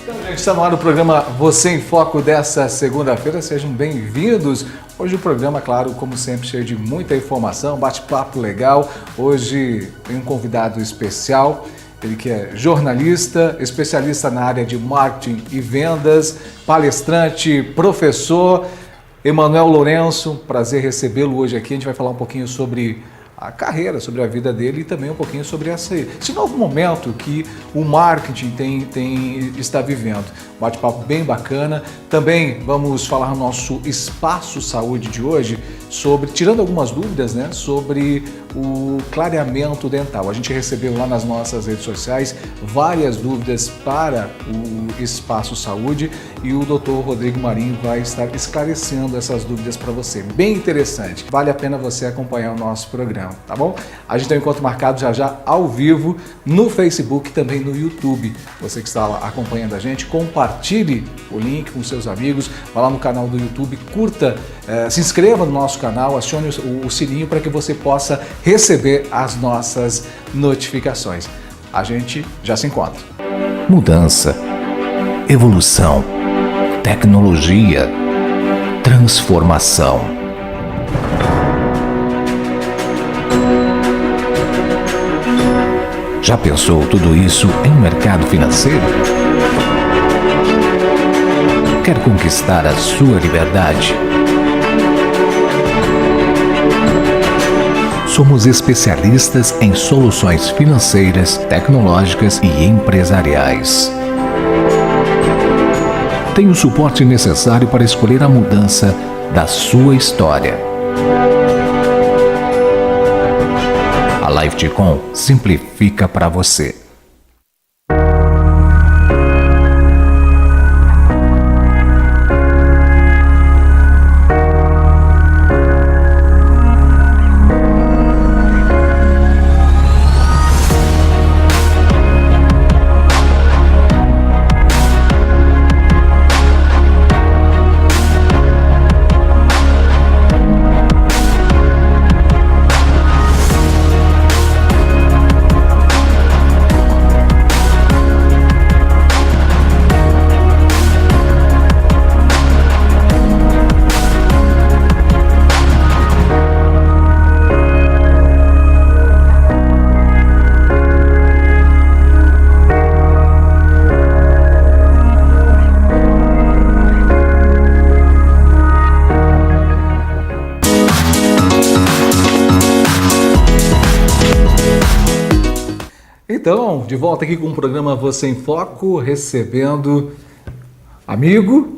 Gente, está no ar o programa Você em Foco dessa segunda-feira, sejam bem-vindos. Hoje o programa, claro, como sempre, cheio de muita informação, bate-papo legal. Hoje tem um convidado especial, ele que é jornalista, especialista na área de marketing e vendas, palestrante, professor, Emanuel Lourenço. Prazer recebê-lo hoje aqui. A gente vai falar um pouquinho sobre a carreira, sobre a vida dele e também um pouquinho sobre esse novo momento que o marketing está vivendo. Bate-papo bem bacana. Também vamos falar no nosso Espaço Saúde de hoje sobre, tirando algumas dúvidas, né, sobre o clareamento dental. A gente recebeu lá nas nossas redes sociais várias dúvidas para o Espaço Saúde e o Dr. Rodrigo Marinho vai estar esclarecendo essas dúvidas para você. Bem interessante. Vale a pena você acompanhar o nosso programa, tá bom? A gente tem um encontro marcado já ao vivo no Facebook e também no YouTube. Você que está lá acompanhando a gente, compartilhe o link com seus amigos, vá lá no canal do YouTube, curta, se inscreva no nosso canal, acione o sininho para que você possa receber as nossas notificações. A gente já se encontra. Mudança, evolução, tecnologia, transformação. Já pensou tudo isso em um mercado financeiro? Quer conquistar a sua liberdade? Somos especialistas em soluções financeiras, tecnológicas e empresariais. Tem o suporte necessário para escolher a mudança da sua história. A LiveTecom simplifica para você. Então, de volta aqui com o programa Você em Foco, recebendo amigo,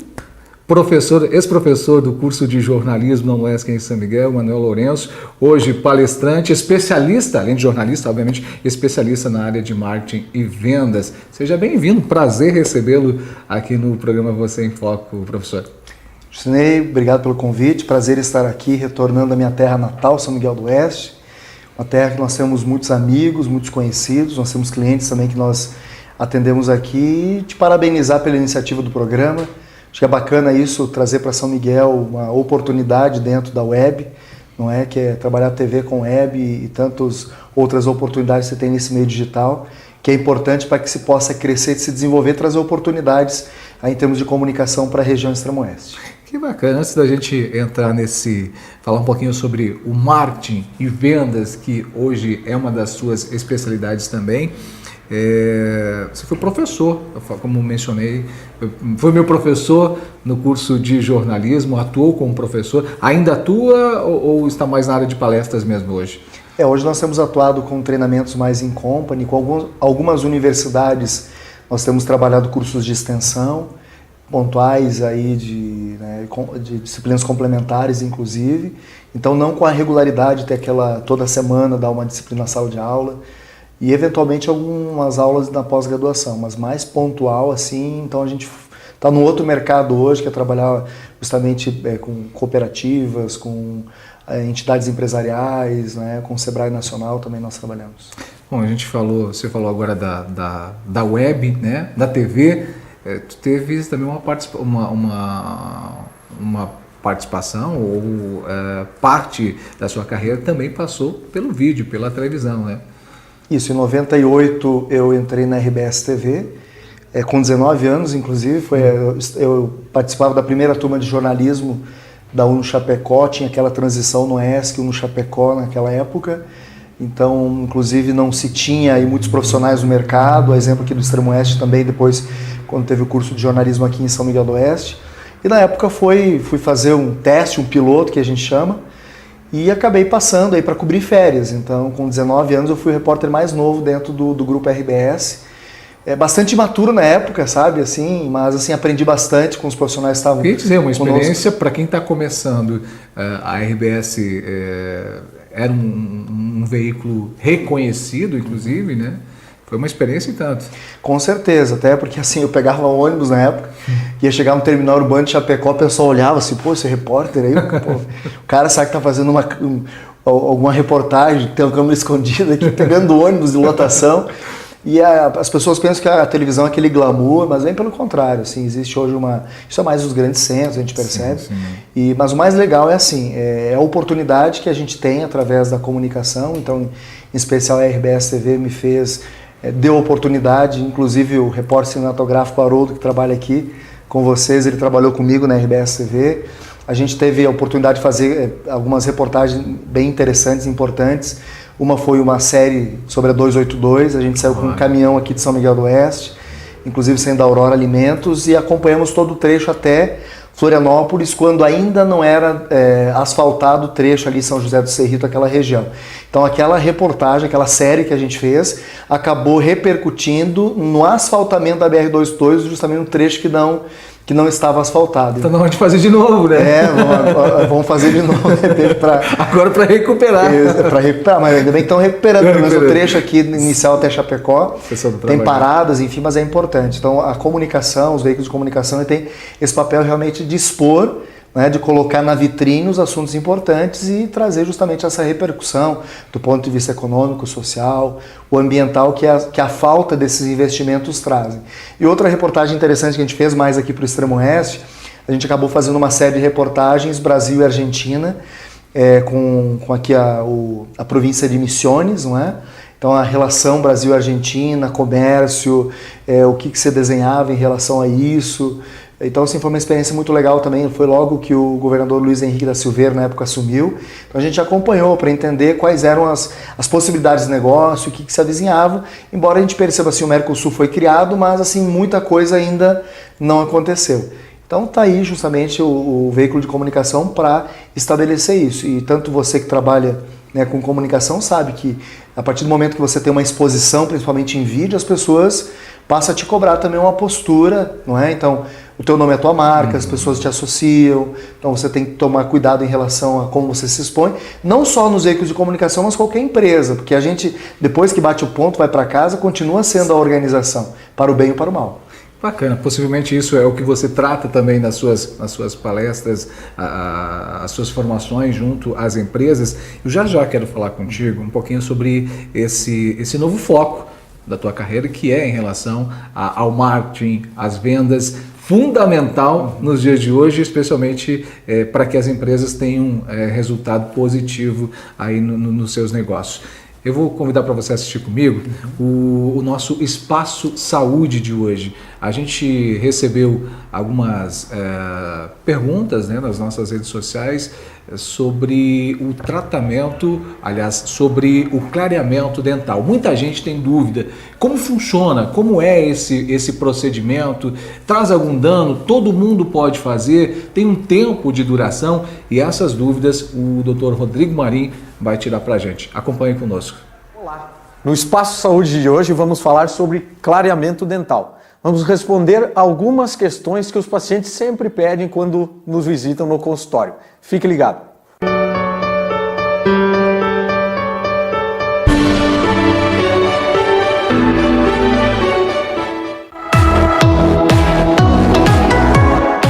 professor, ex-professor do curso de jornalismo na UESC em São Miguel, Emanuel Lourenço, hoje palestrante, especialista, além de jornalista, obviamente, especialista na área de marketing e vendas. Seja bem-vindo, prazer recebê-lo aqui no programa Você em Foco, professor. Justinei, obrigado pelo convite, prazer estar aqui, retornando à minha terra natal, São Miguel do Oeste. Uma terra que nós temos muitos amigos, muitos conhecidos, nós temos clientes também que nós atendemos aqui. E te parabenizar pela iniciativa do programa. Acho que é bacana isso, trazer para São Miguel uma oportunidade dentro da web, não é? Que é trabalhar TV com web e tantas outras oportunidades que você tem nesse meio digital, que é importante para que se possa crescer, se desenvolver, trazer oportunidades aí em termos de comunicação para a região extremo-oeste. Que bacana, antes da gente entrar falar um pouquinho sobre o marketing e vendas, que hoje é uma das suas especialidades também. Você foi professor, como mencionei, foi meu professor no curso de jornalismo, atuou como professor, ainda atua ou está mais na área de palestras mesmo hoje? Hoje nós temos atuado com treinamentos mais in company, com algumas universidades nós temos trabalhado cursos de extensão, pontuais aí de disciplinas complementares, inclusive. Então, não com a regularidade de ter toda semana dar uma disciplina na sala de aula e, eventualmente, algumas aulas na pós-graduação, mas mais pontual, assim. Então, a gente está no outro mercado hoje, que é trabalhar justamente com cooperativas, com entidades empresariais, né, com o Sebrae Nacional também nós trabalhamos. Bom, você falou agora da web, né, da TV. Tu teve também uma participação ou parte da sua carreira também passou pelo vídeo, pela televisão, né? Isso, em 98 eu entrei na RBS TV, com 19 anos, inclusive. Eu participava da primeira turma de jornalismo da UNO Chapecó, tinha aquela transição no ESC, UNO Chapecó naquela época. Então, inclusive, não se tinha aí muitos profissionais no mercado, a exemplo aqui do Extremo Oeste também, depois, quando teve o curso de jornalismo aqui em São Miguel do Oeste. E na época fui fazer um teste, um piloto, que a gente chama, e acabei passando aí para cobrir férias. Então, com 19 anos, eu fui o repórter mais novo dentro do grupo RBS. Bastante imaturo na época, sabe, assim, mas assim, aprendi bastante com os profissionais que estavam. Queria dizer, uma experiência para quem está começando. A RBS era um veículo reconhecido, inclusive, né? Foi uma experiência e tanto. Com certeza, até porque assim, eu pegava ônibus na época, ia chegar no terminal urbano de Chapecó, o pessoal olhava assim, pô, esse repórter aí, pô, o cara sabe que tá fazendo alguma reportagem, tem uma câmera escondida aqui, pegando ônibus de lotação. E as pessoas pensam que a televisão é aquele glamour, mas bem pelo contrário, assim, existe hoje isso é mais os grandes centros, a gente percebe. Sim, sim. Mas o mais legal é assim, é a oportunidade que a gente tem através da comunicação. Então, em especial a RBS TV deu oportunidade, inclusive o repórter cinematográfico Haroldo, que trabalha aqui com vocês, ele trabalhou comigo na RBS TV. A gente teve a oportunidade de fazer algumas reportagens bem interessantes, importantes. Uma foi uma série sobre a 282, a gente saiu com um caminhão aqui de São Miguel do Oeste, inclusive saindo da Aurora Alimentos, e acompanhamos todo o trecho até Florianópolis, quando ainda não era asfaltado o trecho ali em São José do Cerrito, aquela região. Então aquela reportagem, aquela série que a gente fez, acabou repercutindo no asfaltamento da BR-282, justamente um trecho que não estava asfaltado. Então não pode fazer de novo, né? Vamos fazer de novo, de repente, agora para recuperar. Para recuperar, mas ainda bem que estão recuperando, pelo menos o trecho aqui inicial até Chapecó, tem paradas, enfim, mas é importante. Então a comunicação, os veículos de comunicação, tem esse papel realmente de expor, né, de colocar na vitrine os assuntos importantes e trazer justamente essa repercussão do ponto de vista econômico, social, o ambiental que a falta desses investimentos trazem. E outra reportagem interessante que a gente fez mais aqui para o Extremo Oeste, a gente acabou fazendo uma série de reportagens Brasil e Argentina, com aqui a província de Misiones, não é? Então a relação Brasil-Argentina, comércio, o que se desenhava em relação a isso. Então, assim, foi uma experiência muito legal também. Foi logo que o governador Luiz Henrique da Silveira, na época, assumiu. Então, a gente acompanhou para entender quais eram as possibilidades de negócio, o que se avizinhava. Embora a gente perceba assim, o Mercosul foi criado, mas assim, muita coisa ainda não aconteceu. Então, está aí justamente o veículo de comunicação para estabelecer isso. E tanto você que trabalha, né, com comunicação sabe que a partir do momento que você tem uma exposição, principalmente em vídeo, as pessoas passam a te cobrar também uma postura, não é? Então, o teu nome é a tua marca, as pessoas te associam, então você tem que tomar cuidado em relação a como você se expõe, não só nos veículos de comunicação, mas qualquer empresa, porque a gente, depois que bate o ponto, vai para casa, continua sendo a organização, para o bem ou para o mal. Bacana, possivelmente isso é o que você trata também nas suas palestras, as suas formações junto às empresas. Eu já quero falar contigo um pouquinho sobre esse novo foco da tua carreira, que é em relação ao marketing, às vendas, fundamental nos dias de hoje, especialmente para que as empresas tenham resultado positivo aí nos seus negócios. Eu vou convidar para você assistir comigo o nosso Espaço Saúde de hoje. A gente recebeu algumas perguntas, né, nas nossas redes sociais sobre o tratamento, aliás, sobre o clareamento dental. Muita gente tem dúvida. Como funciona? Como é esse procedimento? Traz algum dano? Todo mundo pode fazer? Tem um tempo de duração? E essas dúvidas o Dr. Rodrigo Marim vai tirar para a gente. Acompanhe conosco. Olá! No Espaço Saúde de hoje vamos falar sobre clareamento dental. Vamos responder algumas questões que os pacientes sempre pedem quando nos visitam no consultório. Fique ligado!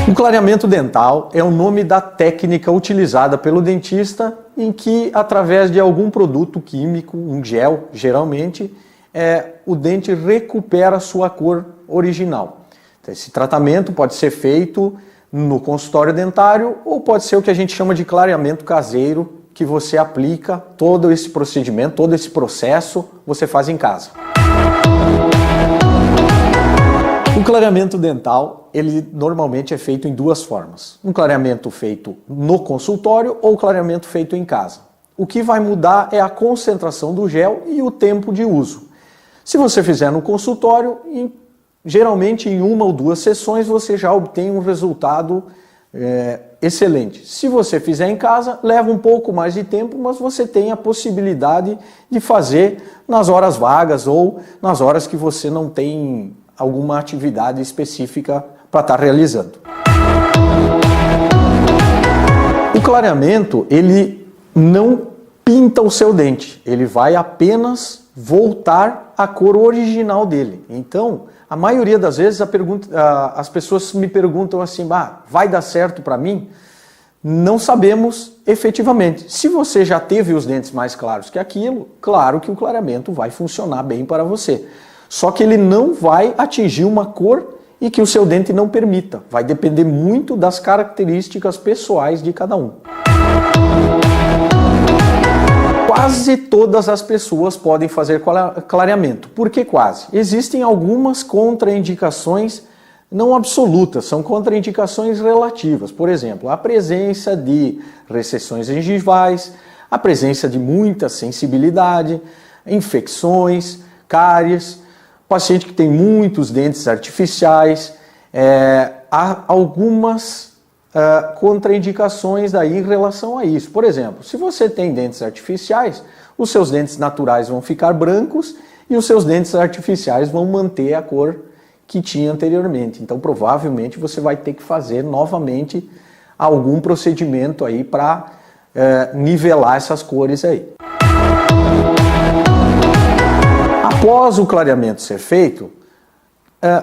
O clareamento dental é o nome da técnica utilizada pelo dentista em que, através de algum produto químico, um gel, geralmente, o dente recupera sua cor original. Então, esse tratamento pode ser feito no consultório dentário ou pode ser o que a gente chama de clareamento caseiro, que você aplica todo esse procedimento, todo esse processo, você faz em casa. O O clareamento dental, ele normalmente é feito em duas formas. Um clareamento feito no consultório ou clareamento feito em casa. O que vai mudar é a concentração do gel e o tempo de uso. Se você fizer no consultório, geralmente em 1 ou 2 sessões você já obtém um resultado excelente. Se você fizer em casa, leva um pouco mais de tempo, mas você tem a possibilidade de fazer nas horas vagas ou nas horas que você não tem alguma atividade específica para estar realizando. O clareamento, ele não pinta o seu dente, ele vai apenas voltar à cor original dele. Então, a maioria das vezes as pessoas me perguntam assim, vai dar certo para mim? Não sabemos efetivamente. Se você já teve os dentes mais claros que aquilo, claro que o clareamento vai funcionar bem para você. Só que ele não vai atingir uma cor e que o seu dente não permita. Vai depender muito das características pessoais de cada um. Quase todas as pessoas podem fazer clareamento. Por que quase? Existem algumas contraindicações não absolutas, são contraindicações relativas. Por exemplo, a presença de recessões gengivais, a presença de muita sensibilidade, infecções, cáries, paciente que tem muitos dentes artificiais, há algumas contraindicações daí em relação a isso. Por exemplo, se você tem dentes artificiais, os seus dentes naturais vão ficar brancos e os seus dentes artificiais vão manter a cor que tinha anteriormente. Então, provavelmente, você vai ter que fazer novamente algum procedimento aí para nivelar essas cores aí. Após o clareamento ser feito,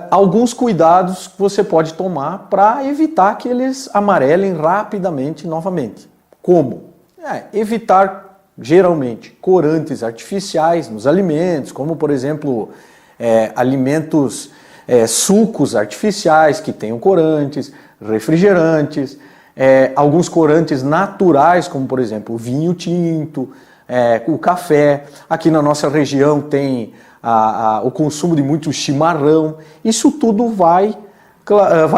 alguns cuidados você pode tomar para evitar que eles amarelem rapidamente novamente. Como? Evitar, geralmente, corantes artificiais nos alimentos, como, por exemplo, alimentos, sucos artificiais que tenham corantes, refrigerantes, alguns corantes naturais, como, por exemplo, o vinho tinto, o café. Aqui na nossa região tem o consumo de muito chimarrão. Isso tudo vai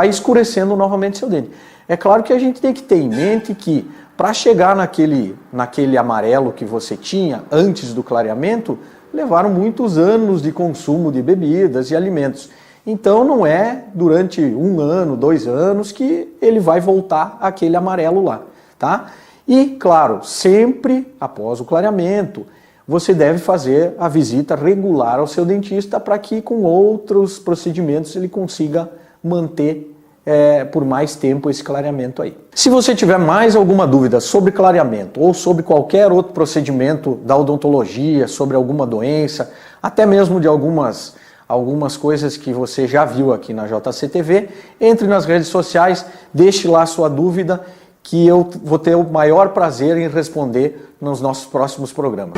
escurecendo novamente seu dente. É claro que a gente tem que ter em mente que para chegar naquele amarelo que você tinha antes do clareamento, levaram muitos anos de consumo de bebidas e alimentos. Então não é durante 1 ano, 2 anos que ele vai voltar aquele amarelo lá, tá? E, claro, sempre após o clareamento, você deve fazer a visita regular ao seu dentista para que com outros procedimentos ele consiga manter por mais tempo esse clareamento aí. Se você tiver mais alguma dúvida sobre clareamento ou sobre qualquer outro procedimento da odontologia, sobre alguma doença, até mesmo de algumas coisas que você já viu aqui na JCTV, entre nas redes sociais, deixe lá sua dúvida que eu vou ter o maior prazer em responder nos nossos próximos programas.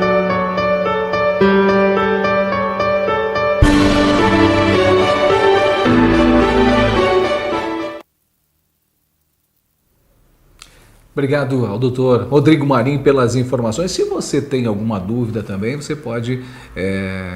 Obrigado ao Dr. Rodrigo Marim pelas informações. Se você tem alguma dúvida também, você pode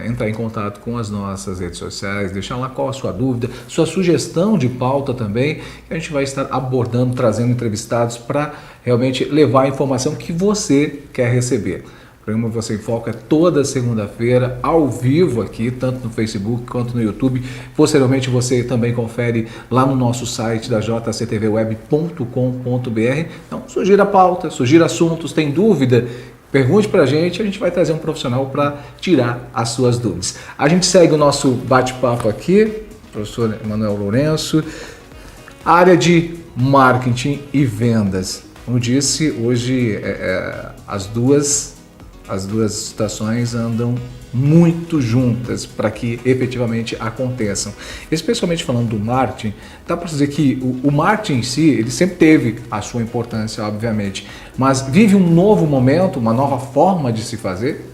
entrar em contato com as nossas redes sociais, deixar lá qual a sua dúvida, sua sugestão de pauta também, que a gente vai estar abordando, trazendo entrevistados para realmente levar a informação que você quer receber. O programa Você em Foco é toda segunda-feira, ao vivo aqui, tanto no Facebook quanto no YouTube. Posteriormente você também confere lá no nosso site da jctvweb.com.br. Então, sugira pauta, sugira assuntos, tem dúvida? Pergunte pra gente, a gente vai trazer um profissional para tirar as suas dúvidas. A gente segue o nosso bate-papo aqui, professor Emanuel Lourenço, área de marketing e vendas. Como disse, hoje as duas situações andam muito juntas para que efetivamente aconteçam. Especialmente falando do marketing, dá para dizer que o marketing em si, ele sempre teve a sua importância, obviamente, mas vive um novo momento, uma nova forma de se fazer?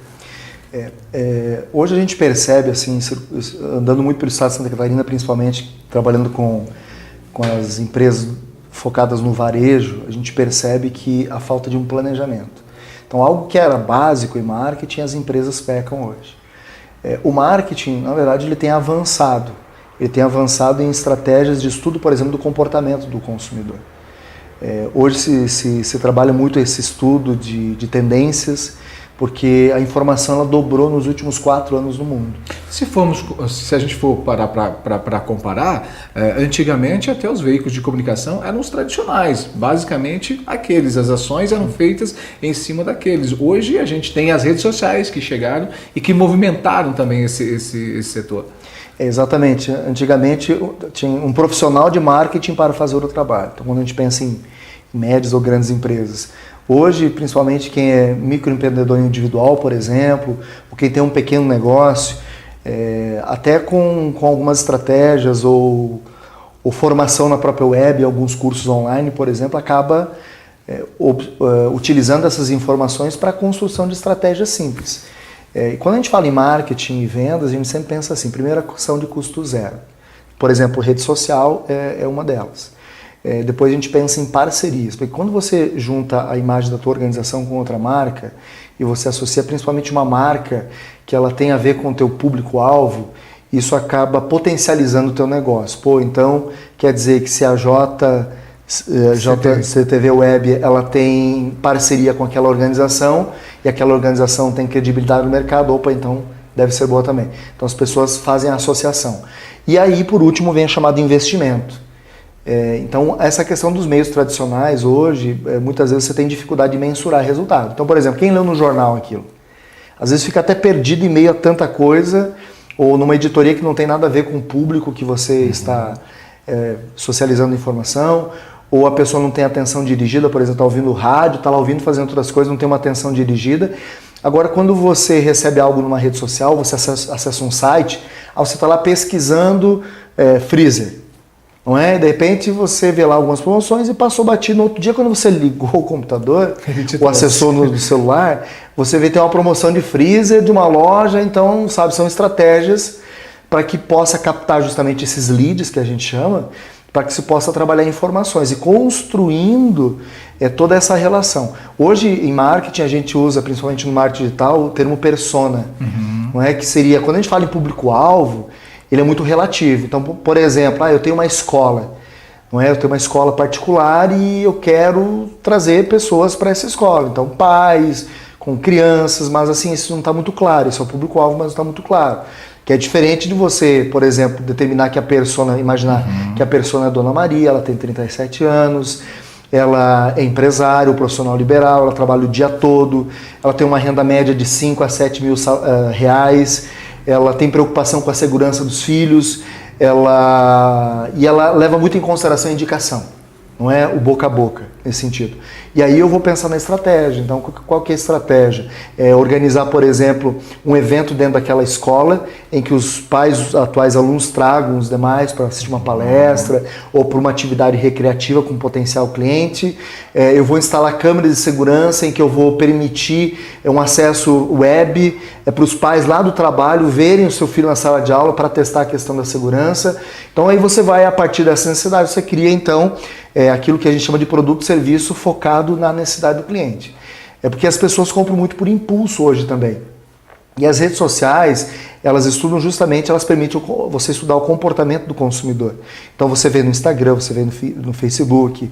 Hoje a gente percebe, assim, andando muito pelo estado de Santa Catarina, principalmente trabalhando com as empresas focadas no varejo, a gente percebe que a falta de um planejamento. Então, algo que era básico em marketing, as empresas pecam hoje. O marketing, na verdade, ele tem avançado. ele tem avançado em estratégias de estudo, por exemplo, do comportamento do consumidor. Hoje se trabalha muito esse estudo de tendências, porque a informação ela dobrou nos últimos 4 anos no mundo. Se a gente for parar para comparar, antigamente até os veículos de comunicação eram os tradicionais, basicamente as ações eram feitas em cima daqueles. Hoje a gente tem as redes sociais que chegaram e que movimentaram também esse setor. Exatamente. Antigamente tinha um profissional de marketing para fazer o trabalho. Então quando a gente pensa em médias ou grandes empresas, hoje, principalmente quem é microempreendedor individual, por exemplo, ou quem tem um pequeno negócio, até com algumas estratégias ou formação na própria web, alguns cursos online, por exemplo, acaba utilizando essas informações para a construção de estratégias simples. E quando a gente fala em marketing e vendas, a gente sempre pensa assim, primeira ação de custo zero. Por exemplo, rede social é uma delas. Depois a gente pensa em parcerias, porque quando você junta a imagem da tua organização com outra marca e você associa principalmente uma marca que ela tem a ver com o teu público-alvo, isso acaba potencializando o teu negócio. Então quer dizer que se a JCTV Web ela tem parceria com aquela organização e aquela organização tem credibilidade no mercado, então deve ser boa também. Então as pessoas fazem a associação. E aí, por último, vem a chamada investimento. Então, essa questão dos meios tradicionais hoje, muitas vezes você tem dificuldade de mensurar resultado. Então, por exemplo, quem leu no jornal aquilo? Às vezes fica até perdido em meio a tanta coisa, ou numa editoria que não tem nada a ver com o público que você está socializando informação, ou a pessoa não tem atenção dirigida, por exemplo, está ouvindo rádio, está lá ouvindo, fazendo outras coisas, não tem uma atenção dirigida. Agora, quando você recebe algo numa rede social, você acessa um site, você está lá pesquisando freezer. Não é? De repente você vê lá algumas promoções e passou batido. No outro dia, quando você ligou o computador, ou acessou no celular, você vê que tem uma promoção de freezer de uma loja. Então, sabe, são estratégias para que possa captar justamente esses leads que a gente chama, para que se possa trabalhar informações e construindo toda essa relação. Hoje, em marketing, a gente usa, principalmente no marketing digital, o termo persona. Não é? Que seria, quando a gente fala em público-alvo, ele é muito relativo. Então, por exemplo, eu tenho uma escola, não é? Eu tenho uma escola particular e eu quero trazer pessoas para essa escola. Então, pais, com crianças, mas assim, isso não está muito claro. Isso é o público-alvo, mas não está muito claro. Que é diferente de você, por exemplo, determinar que a persona, imaginar que a persona é Dona Maria, ela tem 37 anos, ela é empresária, profissional liberal, ela trabalha o dia todo, ela tem uma renda média de 5 a 7 mil reais, ela tem preocupação com a segurança dos filhos, ela leva muito em consideração a indicação, não é o boca a boca, nesse sentido. E aí eu vou pensar na estratégia. Então, qual que é a estratégia? Organizar, por exemplo, um evento dentro daquela escola em que os pais, os atuais alunos, tragam os demais para assistir uma palestra ou para uma atividade recreativa com potencial cliente. Eu vou instalar câmeras de segurança em que eu vou permitir um acesso web para os pais lá do trabalho verem o seu filho na sala de aula para testar a questão da segurança. Então, aí você vai, a partir dessa necessidade, você cria, então, aquilo que a gente chama de produto e serviço focado na necessidade do cliente. Porque as pessoas compram muito por impulso hoje também. E as redes sociais, elas estudam justamente, elas permitem você estudar o comportamento do consumidor. Então você vê no Instagram, você vê no Facebook,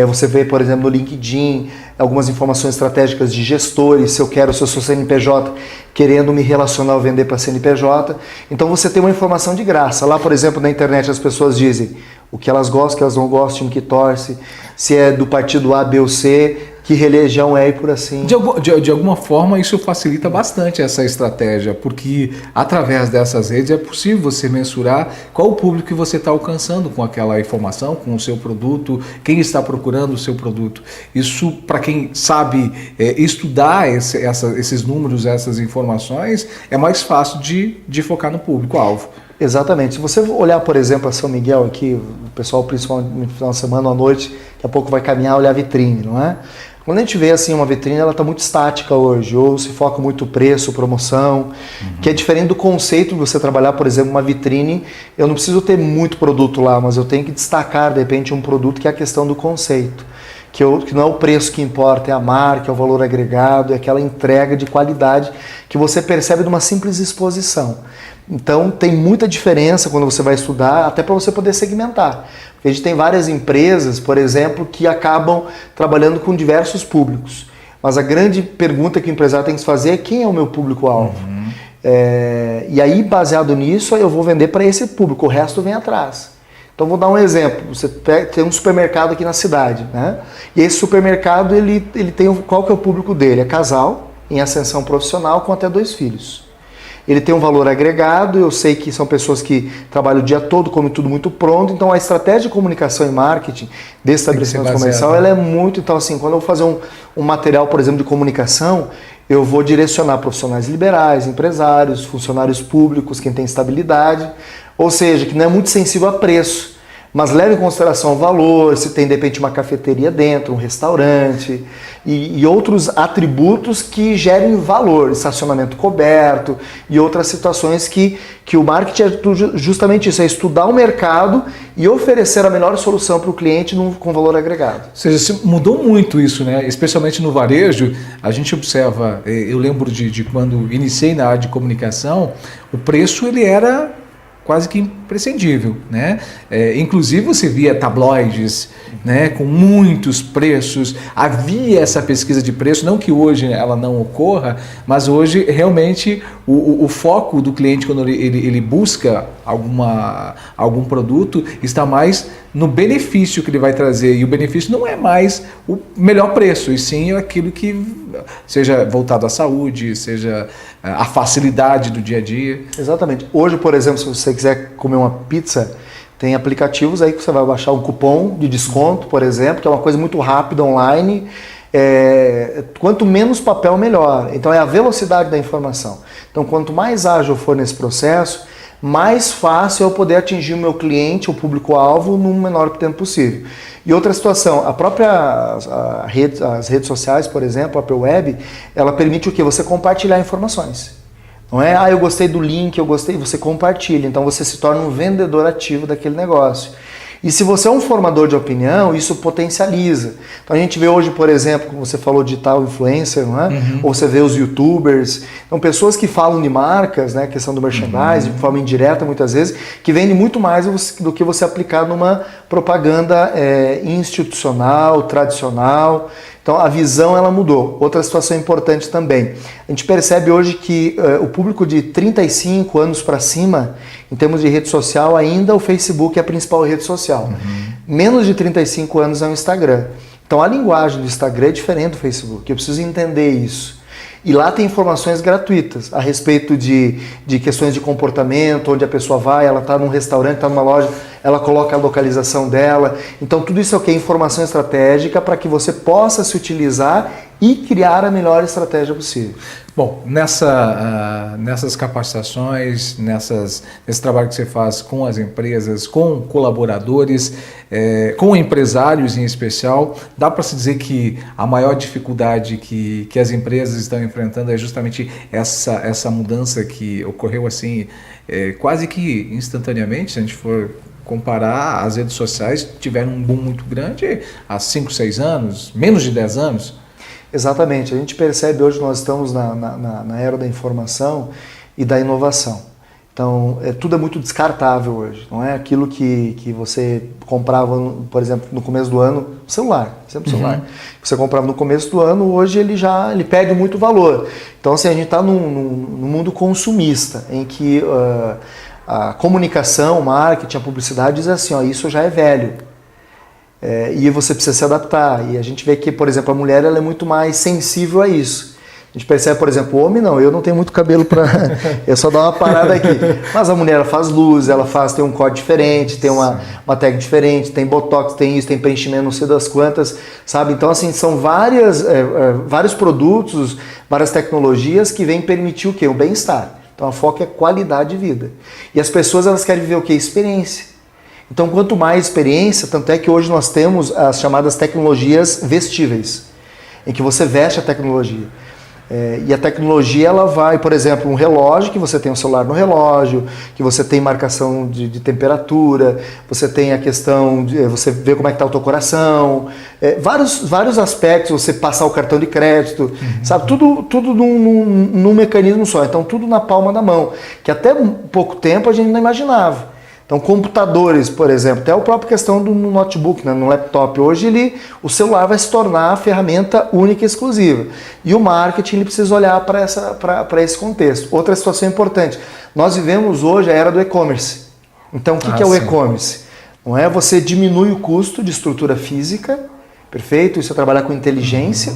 você vê, por exemplo, no LinkedIn, algumas informações estratégicas de gestores, se eu sou CNPJ, querendo me relacionar ou vender para CNPJ. Então você tem uma informação de graça. Lá, por exemplo, na internet as pessoas dizem o que elas gostam, o que elas não gostam, time que torce, se é do partido A, B ou C, que religião é e por assim. De alguma forma isso facilita bastante essa estratégia, porque através dessas redes é possível você mensurar qual o público que você está alcançando com aquela informação, com o seu produto, quem está procurando o seu produto. Isso, para quem sabe estudar esses números, essas informações, é mais fácil de focar no público-alvo. Exatamente. Se você olhar, por exemplo, a São Miguel aqui, o pessoal principalmente no final de semana ou à noite, daqui a pouco vai caminhar, olhar a vitrine, não é? Quando a gente vê assim uma vitrine, ela está muito estática hoje, ou se foca muito preço, promoção, que é diferente do conceito de você trabalhar, por exemplo, uma vitrine. Eu não preciso ter muito produto lá, mas eu tenho que destacar, de repente, um produto que é a questão do conceito. Que não é o preço que importa, é a marca, é o valor agregado, é aquela entrega de qualidade que você percebe de uma simples exposição. Então tem muita diferença quando você vai estudar, até para você poder segmentar. Porque a gente tem várias empresas, por exemplo, que acabam trabalhando com diversos públicos. Mas a grande pergunta que o empresário tem que se fazer é quem é o meu público-alvo. E aí, baseado nisso, eu vou vender para esse público, o resto vem atrás. Então vou dar um exemplo, você tem um supermercado aqui na cidade, né? E esse supermercado, ele tem, qual que é o público dele? É casal, em ascensão profissional, com até 2 filhos. Ele tem um valor agregado, eu sei que são pessoas que trabalham o dia todo, comem tudo muito pronto, então a estratégia de comunicação e marketing desse estabelecimento comercial, ela é muito, então assim, quando eu vou fazer um material, por exemplo, de comunicação, eu vou direcionar profissionais liberais, empresários, funcionários públicos, quem tem estabilidade, ou seja, que não é muito sensível a preço, mas leva em consideração o valor, se tem de repente uma cafeteria dentro, um restaurante e outros atributos que gerem valor, estacionamento coberto e outras situações que o marketing é justamente isso, é estudar o mercado e oferecer a melhor solução para o cliente com valor agregado. Ou seja, mudou muito isso, né? Especialmente no varejo, a gente observa, eu lembro de quando iniciei na área de comunicação, o preço ele era quase que imprescindível, né? Inclusive você via tabloides, né, com muitos preços, havia essa pesquisa de preço, não que hoje ela não ocorra, mas hoje realmente o foco do cliente quando ele busca algum produto está mais no benefício que ele vai trazer, e o benefício não é mais o melhor preço, e sim aquilo que seja voltado à saúde, seja a facilidade do dia a dia. Exatamente. Hoje, por exemplo, se você quiser comer uma pizza, tem aplicativos aí que você vai baixar um cupom de desconto, por exemplo, que é uma coisa muito rápida online. Quanto menos papel, melhor. Então é a velocidade da informação. Então quanto mais ágil eu for nesse processo, mais fácil eu poder atingir o meu cliente, o público-alvo, no menor tempo possível. E outra situação, as redes sociais, por exemplo, a Apple Web, ela permite o quê? Você compartilhar informações. Não é, eu gostei do link, você compartilha. Então você se torna um vendedor ativo daquele negócio. E se você é um formador de opinião, isso potencializa. Então a gente vê hoje, por exemplo, como você falou, digital influencer, não é? Ou você vê os youtubers. Então pessoas que falam de marcas, né, questão do merchandising, de forma indireta muitas vezes, que vendem muito mais do que você aplicar numa propaganda institucional, tradicional. Então a visão ela mudou. Outra situação importante também. A gente percebe hoje que o público de 35 anos para cima, em termos de rede social, ainda o Facebook é a principal rede social. Menos de 35 anos é o Instagram. Então a linguagem do Instagram é diferente do Facebook. Eu preciso entender isso. E lá tem informações gratuitas a respeito de questões de comportamento, onde a pessoa vai, ela está num restaurante, está numa loja, ela coloca a localização dela. Então tudo isso é o que? Informação estratégica para que você possa se utilizar e criar a melhor estratégia possível. Bom, nessas capacitações, nesse trabalho que você faz com as empresas, com colaboradores, com empresários em especial, dá para se dizer que a maior dificuldade que as empresas estão enfrentando é justamente essa mudança que ocorreu assim, quase que instantaneamente, se a gente for comparar, as redes sociais tiveram um boom muito grande há 5, 6 anos, menos de 10 anos. Exatamente, a gente percebe hoje nós estamos na era da informação e da inovação. Então, tudo é muito descartável hoje, não é aquilo que você comprava, por exemplo, no começo do ano, celular, sempre celular. Você comprava no começo do ano, hoje ele perde muito valor. Então, assim, a gente está num mundo consumista, em que a comunicação, o marketing, a publicidade diz assim, isso já é velho. E você precisa se adaptar. E a gente vê que, por exemplo, a mulher ela é muito mais sensível a isso. A gente percebe, por exemplo, o homem não, eu não tenho muito cabelo para... eu só dar uma parada aqui. Mas a mulher ela faz luz, tem um corte diferente, tem uma técnica diferente, tem botox, tem isso, tem preenchimento, não sei das quantas, sabe? Então, assim, são vários produtos, várias tecnologias que vêm permitir o quê? O bem-estar. Então, a foco é qualidade de vida. E as pessoas, elas querem viver o quê? Experiência. Então, quanto mais experiência, tanto é que hoje nós temos as chamadas tecnologias vestíveis, em que você veste a tecnologia. E a tecnologia, ela vai, por exemplo, um relógio, que você tem um celular no relógio, que você tem marcação de temperatura, você tem a questão de você ver como é que está o teu coração, vários aspectos, você passar o cartão de crédito, sabe? Tudo num mecanismo só. Então, tudo na palma da mão, que até pouco tempo a gente não imaginava. Então, computadores, por exemplo, até a própria questão do notebook, né, no laptop. Hoje, o celular vai se tornar a ferramenta única e exclusiva. E o marketing ele precisa olhar para esse contexto. Outra situação importante, nós vivemos hoje a era do e-commerce. Então, o que é o e-commerce? Não é você diminui o custo de estrutura física, perfeito? Isso é trabalhar com inteligência.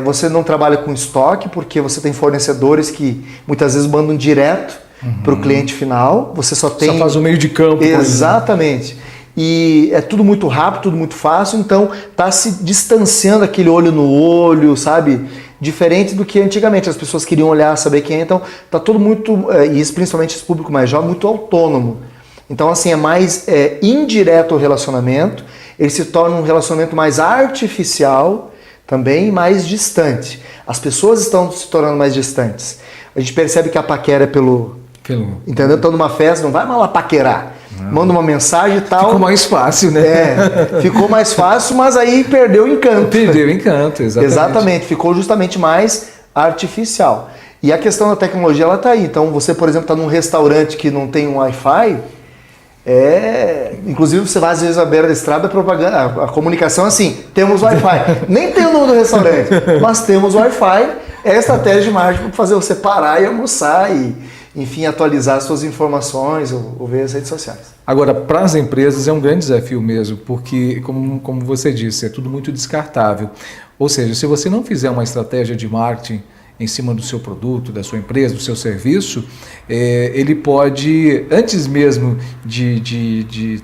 Você não trabalha com estoque, porque você tem fornecedores que muitas vezes mandam direto para o cliente final, você só faz o meio de campo. Exatamente. E é tudo muito rápido, tudo muito fácil, então está se distanciando aquele olho no olho, sabe? Diferente do que antigamente as pessoas queriam olhar, saber quem é, então está tudo muito, e isso, principalmente esse público mais jovem, muito autônomo. Então assim, é mais indireto o relacionamento, ele se torna um relacionamento mais artificial, também mais distante. As pessoas estão se tornando mais distantes. A gente percebe que a paquera é entendeu? Então numa festa, não vai mais lá paquerar. Manda uma mensagem e tal. Ficou mais fácil, né? Ficou mais fácil, mas aí perdeu o encanto. Perdeu o encanto, exatamente. Exatamente, ficou justamente mais artificial. E a questão da tecnologia, ela está aí. Então você, por exemplo, está num restaurante que não tem um Wi-Fi, inclusive você vai às vezes à beira da estrada, propaganda, a comunicação é assim, temos Wi-Fi. Nem tem o nome do restaurante, mas temos Wi-Fi. É a estratégia de marketing para fazer você parar e almoçar e, enfim, atualizar suas informações ou ver as redes sociais. Agora, para as empresas é um grande desafio mesmo, porque, como você disse, é tudo muito descartável. Ou seja, se você não fizer uma estratégia de marketing em cima do seu produto, da sua empresa, do seu serviço, ele pode, antes mesmo de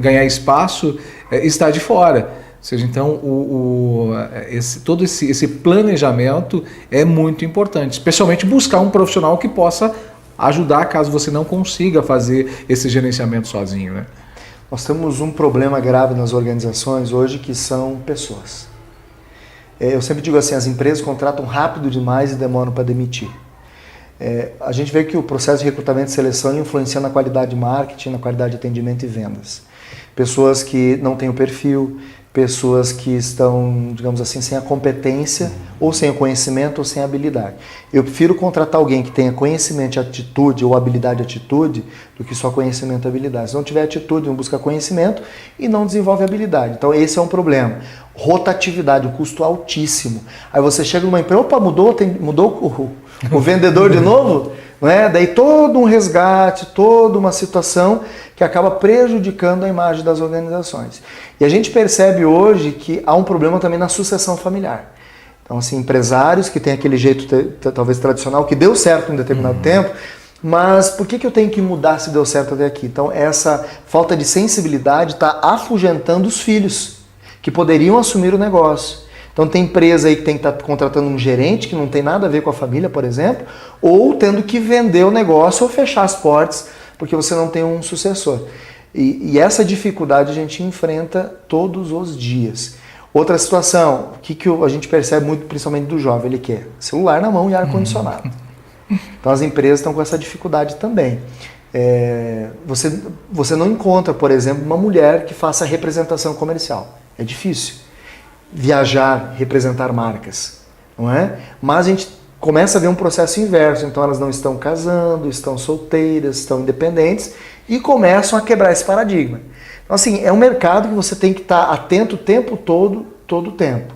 ganhar espaço, estar de fora. Ou seja, então, todo esse planejamento é muito importante, especialmente buscar um profissional que possa ajudar caso você não consiga fazer esse gerenciamento sozinho, né? Nós temos um problema grave nas organizações hoje que são pessoas. Eu sempre digo assim, as empresas contratam rápido demais e demoram para demitir. A gente vê que o processo de recrutamento e seleção influencia na qualidade de marketing, na qualidade de atendimento e vendas. Pessoas que não têm o perfil, pessoas que estão, digamos assim, sem a competência, ou sem o conhecimento, ou sem a habilidade. Eu prefiro contratar alguém que tenha conhecimento e atitude, ou habilidade e atitude, do que só conhecimento e habilidade. Se não tiver atitude, não busca conhecimento e não desenvolve habilidade. Então esse é um problema. Rotatividade, um custo altíssimo. Aí você chega numa empresa, opa, mudou o vendedor de novo? Não é? Daí todo um resgate, toda uma situação que acaba prejudicando a imagem das organizações. E a gente percebe hoje que há um problema também na sucessão familiar. Então, assim, empresários que têm aquele jeito talvez tradicional, que deu certo em determinado tempo, mas por que eu tenho que mudar se deu certo até aqui? Então, essa falta de sensibilidade está afugentando os filhos, que poderiam assumir o negócio. Então tem empresa aí que tem que estar contratando um gerente que não tem nada a ver com a família, por exemplo, ou tendo que vender o negócio ou fechar as portas porque você não tem um sucessor. E essa dificuldade a gente enfrenta todos os dias. Outra situação, o que a gente percebe muito, principalmente do jovem, ele quer celular na mão e ar-condicionado. Então as empresas estão com essa dificuldade também. Você não encontra, por exemplo, uma mulher que faça representação comercial. É difícil. Viajar, representar marcas, não é? Mas a gente começa a ver um processo inverso, então elas não estão casando, estão solteiras, estão independentes e começam a quebrar esse paradigma. Então assim, é um mercado que você tem que estar atento o tempo todo o tempo.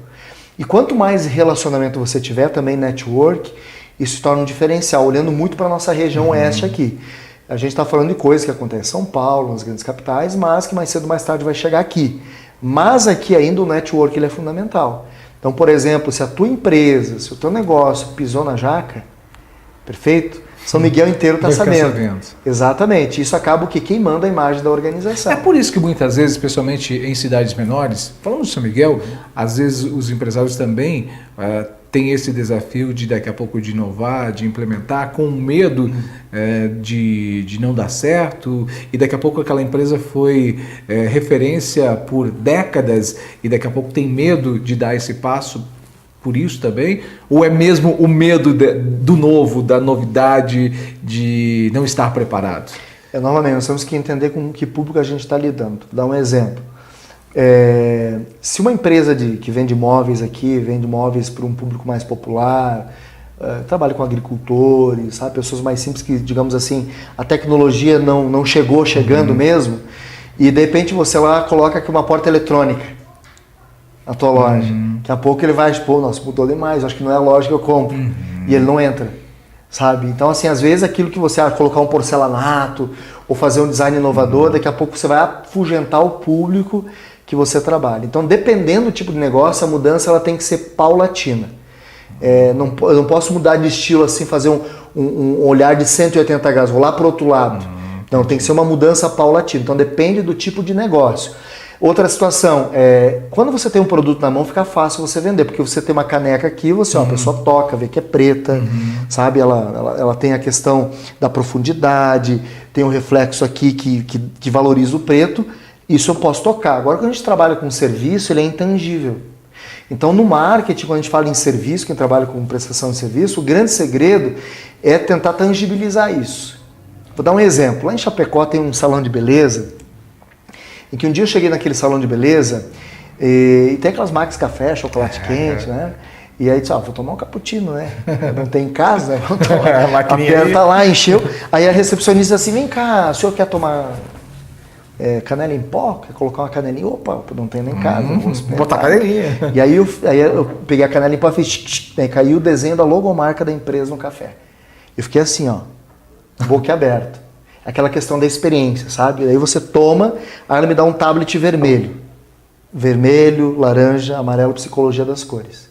E quanto mais relacionamento você tiver, também network, isso se torna um diferencial, olhando muito para a nossa região oeste aqui. A gente está falando de coisas que acontecem em São Paulo, nas grandes capitais, mas que mais cedo ou mais tarde vai chegar aqui. Mas aqui ainda o network ele é fundamental. Então, por exemplo, se a tua empresa, se o teu negócio pisou na jaca, perfeito? São Miguel inteiro está sabendo. Exatamente. Isso acaba o que quem manda a imagem da organização. É por isso que muitas vezes, especialmente em cidades menores, falando de São Miguel, às vezes os empresários também têm esse desafio de daqui a pouco de inovar, de implementar, com medo de não dar certo, e daqui a pouco aquela empresa foi referência por décadas e daqui a pouco tem medo de dar esse passo por isso também? Ou é mesmo o medo do novo, da novidade, de não estar preparado? Novamente, nós temos que entender com que público a gente está lidando. Vou dar um exemplo. Se uma empresa que vende móveis aqui, vende móveis para um público mais popular, trabalha com agricultores, sabe? Pessoas mais simples que, digamos assim, a tecnologia não chegando mesmo, e de repente você lá coloca aqui uma porta eletrônica na tua loja. Daqui a pouco ele vai, nossa, mudou demais, acho que não é a loja que eu compro. E ele não entra, sabe? Então, assim, às vezes aquilo que você colocar um porcelanato ou fazer um design inovador, daqui a pouco você vai afugentar o público que você trabalha. Então, dependendo do tipo de negócio, a mudança ela tem que ser paulatina. Eu não posso mudar de estilo assim, fazer um olhar de 180 graus, vou lá para o outro lado. Não, tem que ser uma mudança paulatina. Então depende do tipo de negócio. Outra situação, quando você tem um produto na mão, fica fácil você vender, porque você tem uma caneca aqui, a pessoa toca, vê que é preta, sabe? Ela tem a questão da profundidade, tem um reflexo aqui que valoriza o preto, isso eu posso tocar. Agora, quando a gente trabalha com serviço, ele é intangível. Então, no marketing, quando a gente fala em serviço, quem trabalha com prestação de serviço, o grande segredo é tentar tangibilizar isso. Vou dar um exemplo. Lá em Chapecó tem um salão de beleza, em que um dia eu cheguei naquele salão de beleza e tem aquelas máquinas de café, chocolate quente, né? E aí disse, vou tomar um cappuccino, né? Não tem em casa, né? Vou tomar. Aperta lá, encheu. Aí a recepcionista disse assim, vem cá, o senhor quer tomar canela em pó? Quer colocar uma canelinha? Opa, não tem nem em casa, vou botar canelinha. E aí eu peguei a canela em pó e fiz, aí caiu o desenho da logomarca da empresa no café. Eu fiquei assim, boca aberta. Aquela questão da experiência, sabe? Aí você toma, aí ela me dá um tablet vermelho. Vermelho, laranja, amarelo, psicologia das cores.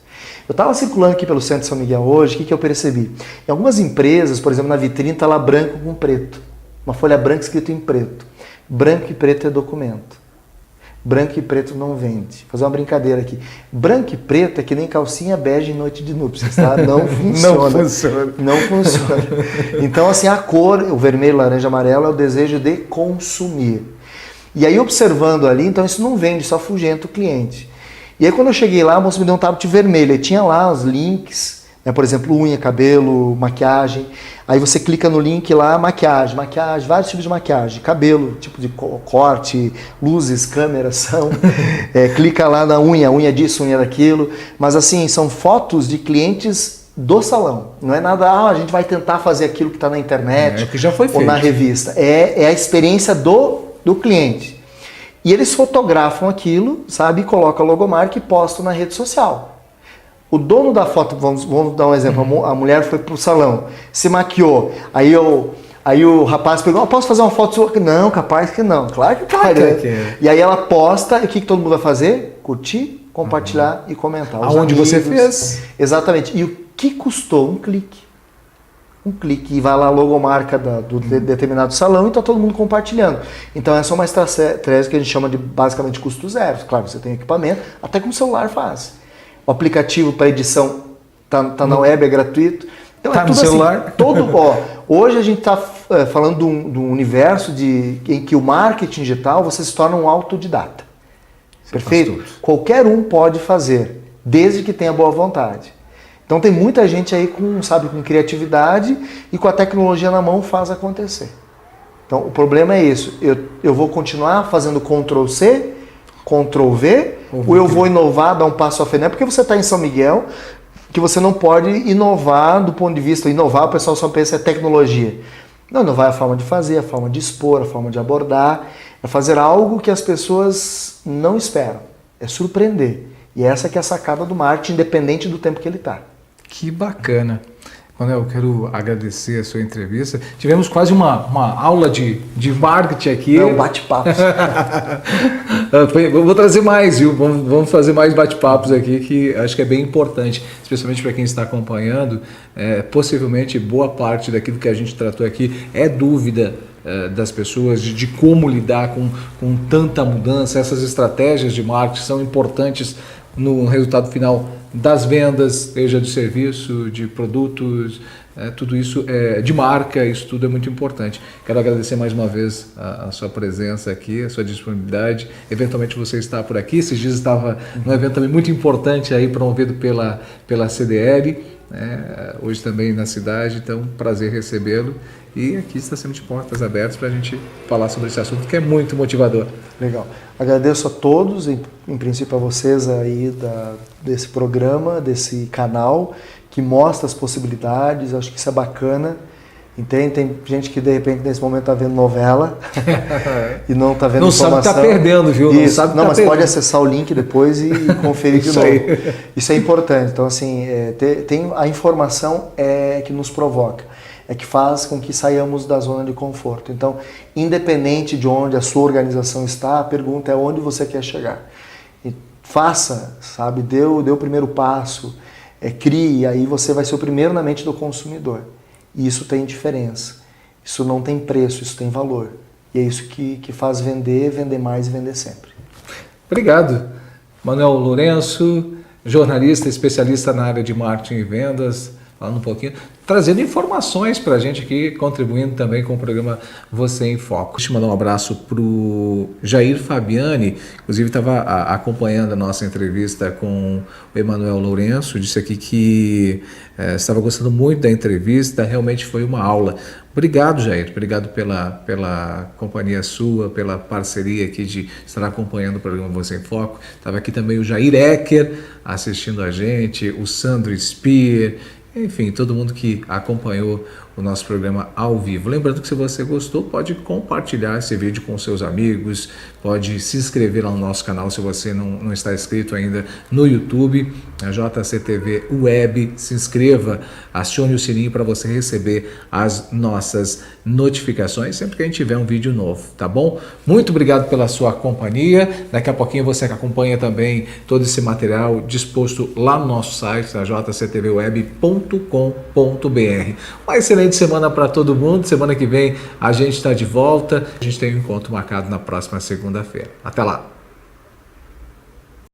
Eu estava circulando aqui pelo centro de São Miguel hoje, o que eu percebi? Em algumas empresas, por exemplo, na vitrine está lá branco com preto. Uma folha branca escrita em preto. Branco e preto é documento. Branco e preto não vende. Vou fazer uma brincadeira aqui. Branco e preto é que nem calcinha bege em noite de núpcias, tá? Não funciona. Não funciona. Então, assim, a cor, o vermelho, laranja, amarelo, é o desejo de consumir. E aí, observando ali, então isso não vende, só afugenta o cliente. E aí, quando eu cheguei lá, a moça me deu um tablet vermelho. E tinha lá os links, né? Por exemplo, unha, cabelo, maquiagem. Aí você clica no link lá, maquiagem, vários tipos de maquiagem, cabelo, tipo de corte, luzes, câmeras, são. Clica lá na unha disso, unha daquilo. Mas assim, são fotos de clientes do salão. Não é nada, a gente vai tentar fazer aquilo que está na internet que já foi feito. Ou na revista. É a experiência do cliente. E eles fotografam aquilo, sabe, e colocam a logomarca e postam na rede social. O dono da foto, vamos dar um exemplo, a mulher foi pro salão, se maquiou, aí o rapaz pegou, posso fazer uma foto sua? Não, capaz que não, claro que pode. E aí ela posta, e o que todo mundo vai fazer? Curtir, compartilhar e comentar. Aonde você fez? Exatamente. E o que custou? Um clique. Um clique, e vai lá a logomarca do determinado salão e está todo mundo compartilhando. Então essa é uma estratégia que a gente chama de basicamente custo zero. Claro, você tem equipamento, até como o celular faz. O aplicativo para edição tá na web, é gratuito. Então tá é tudo no celular? Assim, hoje a gente está falando de um universo em que o marketing digital você se torna um autodidata. Perfeito? Qualquer um pode fazer, desde que tenha boa vontade. Então tem muita gente aí com criatividade e com a tecnologia na mão faz acontecer. Então o problema é isso. Eu vou continuar fazendo Ctrl+C, Ctrl+V, ou eu vou inovar, dar um passo à frente. Não é porque você está em São Miguel que você não pode inovar do ponto de vista... Inovar, o pessoal só pensa em tecnologia. Não, inovar é a forma de fazer, a forma de expor, a forma de abordar. É fazer algo que as pessoas não esperam. É surpreender. E essa que é a sacada do marketing, independente do tempo que ele está. Que bacana. Manuel, eu quero agradecer a sua entrevista. Tivemos quase uma aula de marketing aqui. É um bate-papo. Vou trazer mais, viu? Vamos fazer mais bate-papos aqui, que acho que é bem importante, especialmente para quem está acompanhando. Possivelmente, boa parte daquilo que a gente tratou aqui é dúvida das pessoas de como lidar com tanta mudança. Essas estratégias de marketing são importantes no resultado final das vendas, seja de serviço, de produtos, tudo isso de marca, isso tudo é muito importante. Quero agradecer mais uma vez a sua presença aqui, a sua disponibilidade. Eventualmente você está por aqui. Esses dias estava num evento também muito importante aí promovido pela CDL, hoje também na cidade, então prazer recebê-lo. E aqui está sempre de portas abertas para a gente falar sobre esse assunto que é muito motivador. Legal. Agradeço a todos, em princípio a vocês aí desse programa, desse canal, que mostra as possibilidades. Acho que isso é bacana. Entende? Tem gente que de repente nesse momento está vendo novela e não está vendo informação. Não sabe que está perdendo, viu? Isso. Não sabe que não, tá mas perdendo. Pode acessar o link depois e conferir de Isso novo. aí. Isso é importante. Então, assim, a informação que nos provoca, é que faz com que saiamos da zona de conforto. Então, independente de onde a sua organização está, a pergunta é onde você quer chegar. E faça, sabe? Dê o primeiro passo, crie, aí você vai ser o primeiro na mente do consumidor. E isso tem diferença. Isso não tem preço, isso tem valor. E é isso que faz vender mais e vender sempre. Obrigado. Manuel Lourenço, jornalista, especialista na área de marketing e vendas, falando um pouquinho, trazendo informações para a gente aqui, contribuindo também com o programa Você em Foco. Deixa eu mandar um abraço para o Jair Fabiani, inclusive estava acompanhando a nossa entrevista com o Emanuel Lourenço, disse aqui que estava gostando muito da entrevista, realmente foi uma aula. Obrigado, Jair, obrigado pela companhia sua, pela parceria aqui de estar acompanhando o programa Você em Foco. Estava aqui também o Jair Ecker assistindo a gente, o Sandro Spear, enfim, todo mundo que acompanhou o nosso programa ao vivo. Lembrando que se você gostou, pode compartilhar esse vídeo com seus amigos, pode se inscrever lá no nosso canal se você não está inscrito ainda no YouTube, a JCTV Web, se inscreva, acione o sininho para você receber as nossas notificações sempre que a gente tiver um vídeo novo, tá bom? Muito obrigado pela sua companhia, daqui a pouquinho você acompanha também todo esse material disposto lá no nosso site, na jctvweb.com.br. Uma excelente semana para todo mundo. Semana que vem a gente está de volta. A gente tem um encontro marcado na próxima segunda-feira. Até lá!